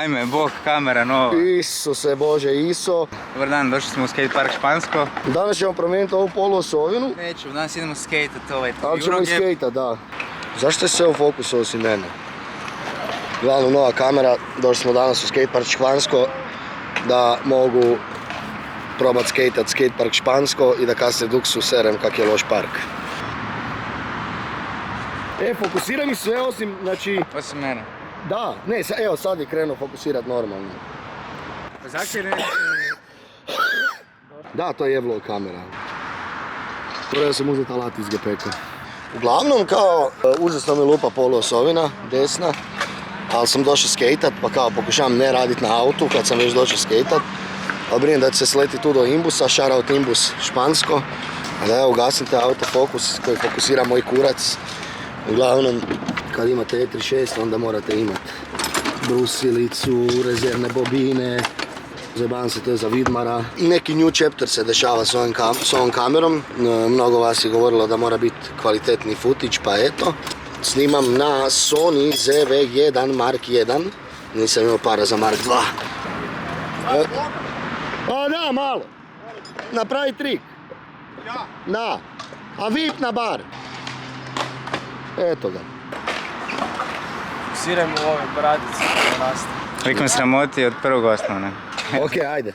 Ajme, bog, kamera nova. Isuse Bože, Iso. Dobar dan, došli smo u skatepark Špansko. Danas ćemo promijeniti ovu poluosovinu. Nećemo, danas idemo skejtat Ali ćemo i skejtat, da. Zašto je sve u fokusu osim mene? Glavno nova kamera, došli smo danas u skatepark Špansko da mogu probat skejtat skatepark Špansko i da kasnije duksu serem kak je loš park. Fokusira mi sve osim, znači... Osim mene. Da, ne, evo sad je krenuo fokusirat normalno. Pa zašto je ne... Da, to je jeblo kamera. Trebao sam uzeti alat iz GPK-a. Uglavnom, kao, užasno mi lupa poluosovina, desna, ali sam došao skejtat, pa kao pokušavam ne radit na autu kad sam već došao skejtat. Ali brinem da će se sleti tu do imbusa, shoutout imbus Špansko. A da ja ugasim taj autofokus koji fokusira moj kurac. Uglavnom, kad imate E36 onda morate imati brusilicu, rezervne bobine, zajebavam se, to je za Vidmara. I neki new chapter se dešava s ovom kamerom. Mnogo vas je govorilo da mora biti kvalitetni footage, pa eto. Snimam na Sony ZV-1 Mark 1. Nisam imao para za Mark 2. A da, malo. Napravi trik. Ja? Da. A vip na bar. Eto ga. Sirem u ove bradice koje raste. Likom sramoti od prvog osnovne. Ok, ajde.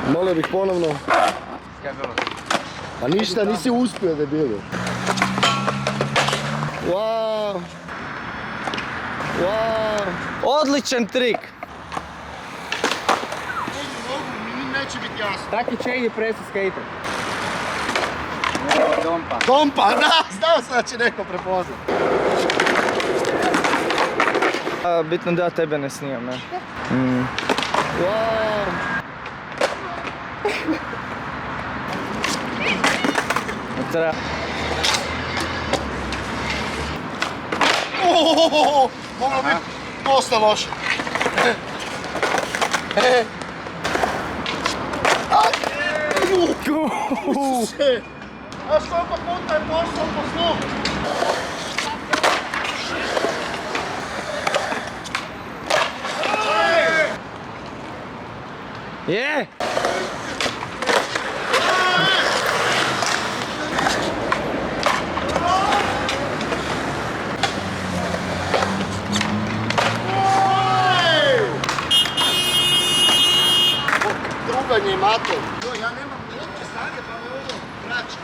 Molio bih ponovno. Kaj je bilo? Pa ništa, nisi uspio debilu. Wow. Wow. Odličan trik! Neće biti jasno. Taki će ide presu skater. Dompa. Dompa, da, znao sam da će neko prepoznat. Bitno da ja tebe ne snimam, ne? Wow. Treba... Moglo biti dosta loše. Znaš koliko puta je pošao po snu? Je! Druganje i mater. Ja nemam uopće snage pa me ovo vraća.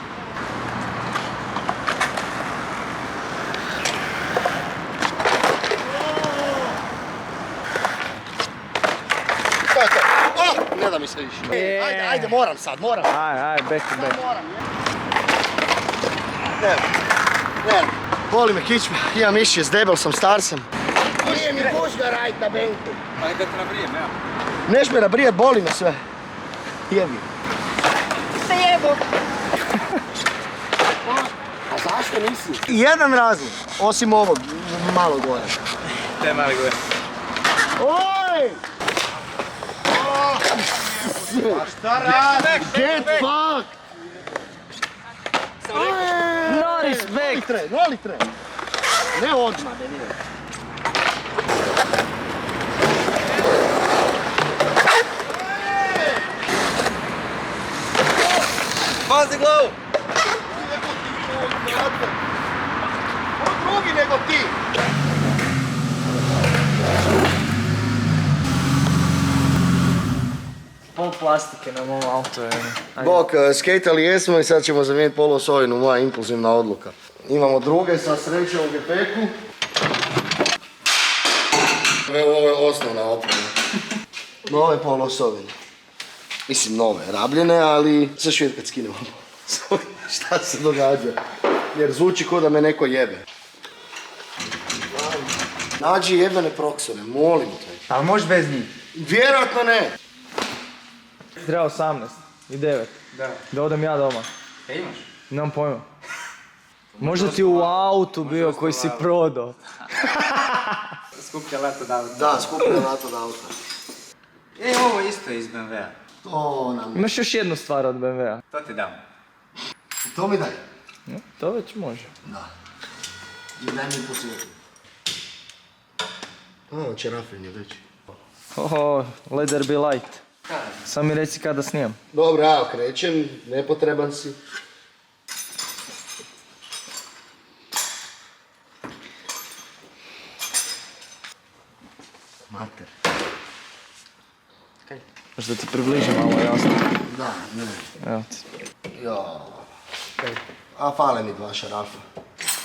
To je to. Ne da mi se više. Ajde, moram sad. Ajde, back to back. Ne. Boli me kičma, imam mišić, debel sam, star sam. Nije mi gužga radit na benku. Pa da te nabrijem, evo. Neš me nabrijat, boli me sve. Jebi. Se jebo. A zašto nisi? Jedan razlog, osim ovog, malo gore. Te mali gore. Oj! A šta radi? Get fucked! No respect! Noli tre! Ne odmah, ne nije. Pazi glavu! Ko drugi nego ti? Pol plastike na mom autu je. Bok, skejtali jesmo i sad ćemo zamijeniti poluosovinu, moja impulzivna odluka. Imamo druge sa sreće u GPK-u. Ovo je osnovna oprema. Nove poluosovine. Mislim nove, rabljene, ali sad ću vidjeti kad skinemo. Šta se događa? Jer zvuči ko da me neko jebe. Nađi jebene proksore, molim te. Ali možeš bez njih? Vjerojatno ne. Treba 18 i 9. Da odem ja doma. Kaj imaš? Nemam pojma. Možda ti u autu bio koji si prodao. Skuplja alat od auta. Da, skuplja alat od auta. Ovo isto je iz BMW-a. To nam je. Imaš još jednu stvar od BMW-a. To ti dam. To mi daj. To već može. Da. I daj mi po svijetu. O, čerafin je već. Oho, let there be light. Sam mi reci kada snimam. Dobro, ja krećem, nepotreban si. Mater. Možda ti približim malo jasno. Da, ne. Evo ti. Jo. A fale mi 2 šarafa.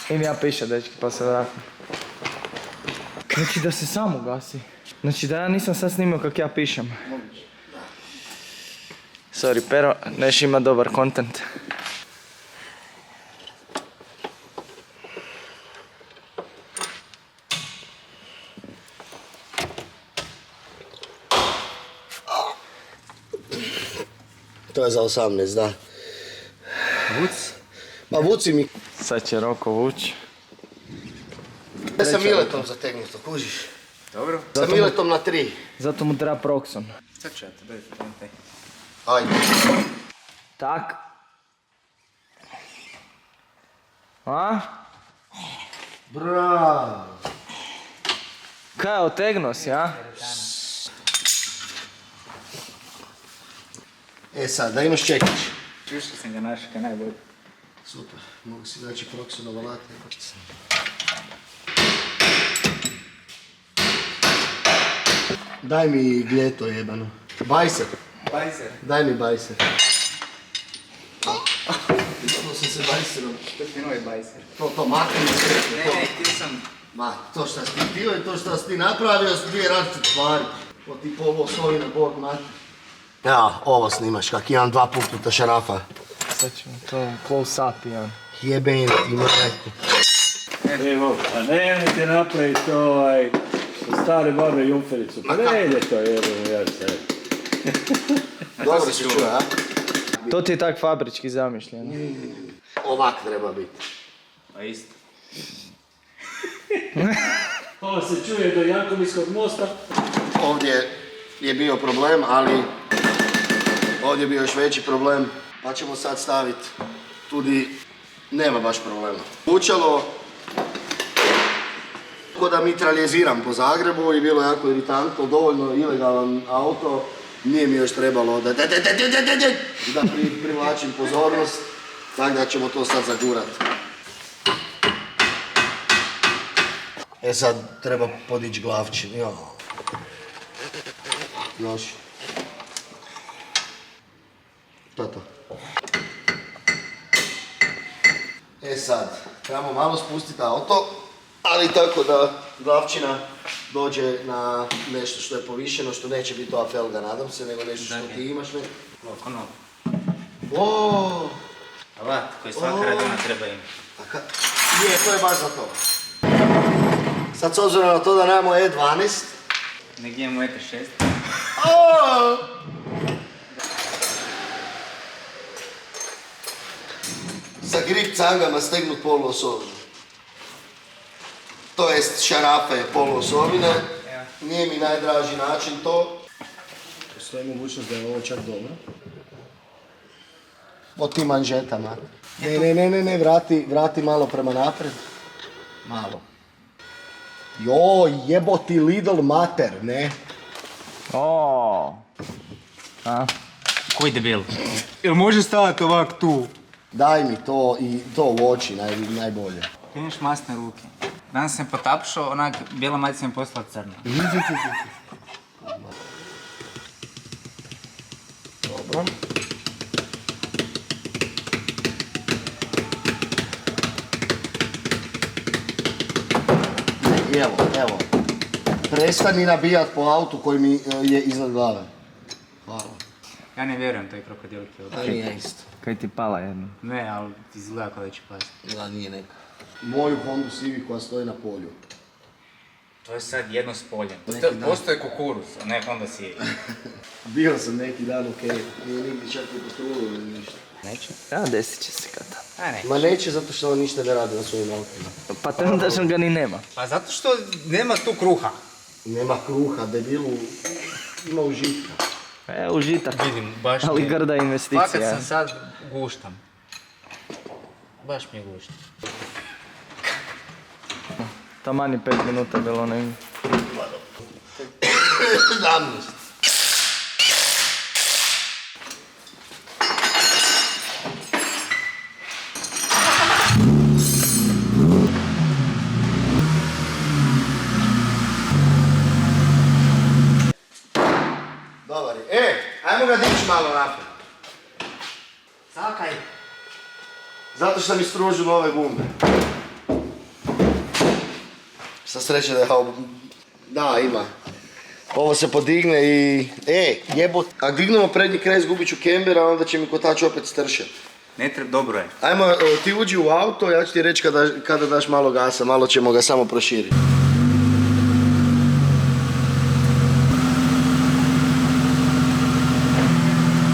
Im ja piše, dečki, pa se vratim. Znači da se samo gasi. Znači da ja nisam sad snimio kak ja pišem. Sorry, Pero, neš ima dobar content. To je za 18, da. Vuc? Ma vuci mi. Sad će Roko vući. Ja sam Miletom zategnuto, kužiš? Dobro. Sa Miletom na 3. Zato mu treba Proxon. Sad ću ja te, daj taj. Ajde. Tak. A? Bravo. Kaj, otegnuo si, a? E sad, da imaš čekić. Čušao sam ga našao kaj najbolje. Super, mogu si daći Proxonov alat. Daj mi gljeto jebano. Bajser. Bajzer. Daj mi bajser. Išlo sam se bajserom. Što ti novi bajzer? To makni se. Ne, ti sam... Ma, to šta si ti htio i to šta si ti napravio su 2 različite stvari. To ti polosovina, bog mati. Ja, ovo snimaš, kak imam 2 puknuta šarafa. Sad ćemo to close up, jedan. Jeben ti majku. Evo, pa nemojte napraviti stare barbe jumfericu. Pa ne ide to, jebeno, ja se. Dobro se čuje, a? To ti je tak fabrički zamišljeno. Ovak treba biti. Pa isto. Ovo se čuje do Jankoviskog mosta. Ovdje je bio problem, ali ovdje je bio još veći problem. Pa ćemo sad staviti tudi, nema baš problema. Učalo ko da mitraljeziram po Zagrebu i bilo jako iritantno, dovoljno ilegalan auto. Nije mi još trebalo da privlačim pozornost, tako da ćemo to sad zagurati. E sad treba podići glavčin, Još. To je to. E sad, trebamo malo spustiti auto, ali tako da glavčina dođe na nešto što je povišeno, što neće biti ova felga, nadam se, nego nešto što ti imaš. Loko novo. Oooo! Alat koji svaka radina treba imati. Je, to je baš za to. Sad s obzirom na to da nemamo E12. Negdje imamo ET6. Sa grip cangama stegnut poluosovinu. To jest šarafe poluosovine. Nije mi najdraži način to. Postoji mogućnost da je ovo čak dobro. O tim manžetama. Ne, vrati malo prema napred. Malo. Joj, jeboti Lidl mater, ne? O. A? Koji debil? Jel može stavati ovak tu? Daj mi to i to u oči najbolje. Ti imaš masne ruke. Danas sam potapšao, onak bijela majica mi poslala crna. Dobro. Evo. Prestani nabijat po autu koji mi je iznad glave. Hvala. Ja ne vjerujem toj krokodilki. Nije isto. Kaj ti pala jedno? Ne, ali izgleda kao da će pasti. Da, nije neka. Moju Hondu Civic koja stoji na polju. To je sad jedno s poljem. Postoje kukuruz, a ne Honda Civic. Bio sam neki dan okej. Nije nigdje čak i postrulo ili ništa. Neće? Ja, desit će se kada. A ne. Ma neće zato što on ništa ne radi na svojim autima. Pa trenutačno ga ni nema. Pa zato što nema tu kruha. Nema kruha, debilu, ima užitka. Užitak. Vidim, baš Ali mi- grda investicija. Fakat sam sad guštam. baš mi je gušno. Taman je 5 minuta bilo negdje. 17. Dobar je. Ajmo ga dići malo naprijed. Zakaj? Zato što sam istružio nove gume. Sa sreće da je Da, ima. Ovo se podigne i... jebot. Ako dignemo prednji kraj, izgubit ću kembera, onda će mi kotač opet stršati. Ne treba, dobro je. Ajmo, ti uđi u auto, ja ću ti reći kada daš malo gasa, malo ćemo ga samo proširiti.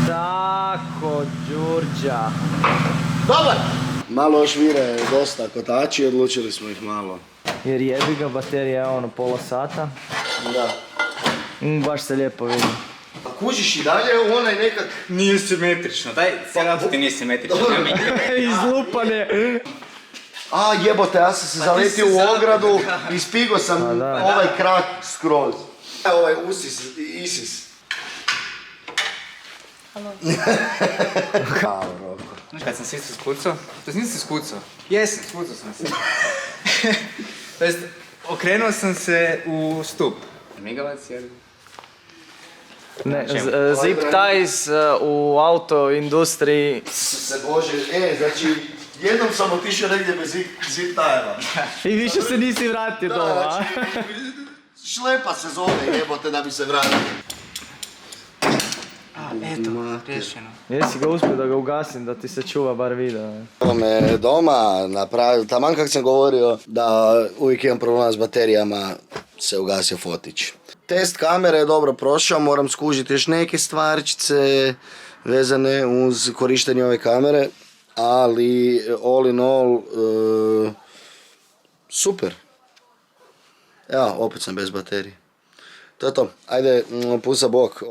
Tako, Đurđa. Dobar! Malo još vire dosta kotači, odlučili smo ih malo. Jer jebi ga, baterija je ono pola sata. Da. Baš se lijepo vidi. A kužiš i dalje onaj nekak... Nije simetrično, daj cijel ti nije simetrično. Izlupan je. A jebote, ja sam se zaletio u ogradu i spigo sam ovaj krak skroz. Ovaj Isis. Halo. Halo, Roko. Znaš kad sam se isto skucao? To nisam se skucao. Jesam, skucao sam se. To jest, okrenuo sam se u stup. Migavac je... Ne, zip ties u auto industriji. Se Bože, znači jednom sam otišao negdje bez zip tajeva. I više se nisi vratio doma. Znači, šlepa se zove jebote da bi se vratio. Eto, rješeno. Jesi ga uspio da ga ugasim, da ti se čuva bar video. Ovo me doma napravio, taman kak sam govorio da uvijek imam problema s baterijama, se ugasio fotić. Test kamere je dobro prošao, moram skužiti još neke stvarčice vezane uz korištenje ove kamere, ali all in all super. Evo, opet sam bez baterije. To je to, ajde, pusa bok.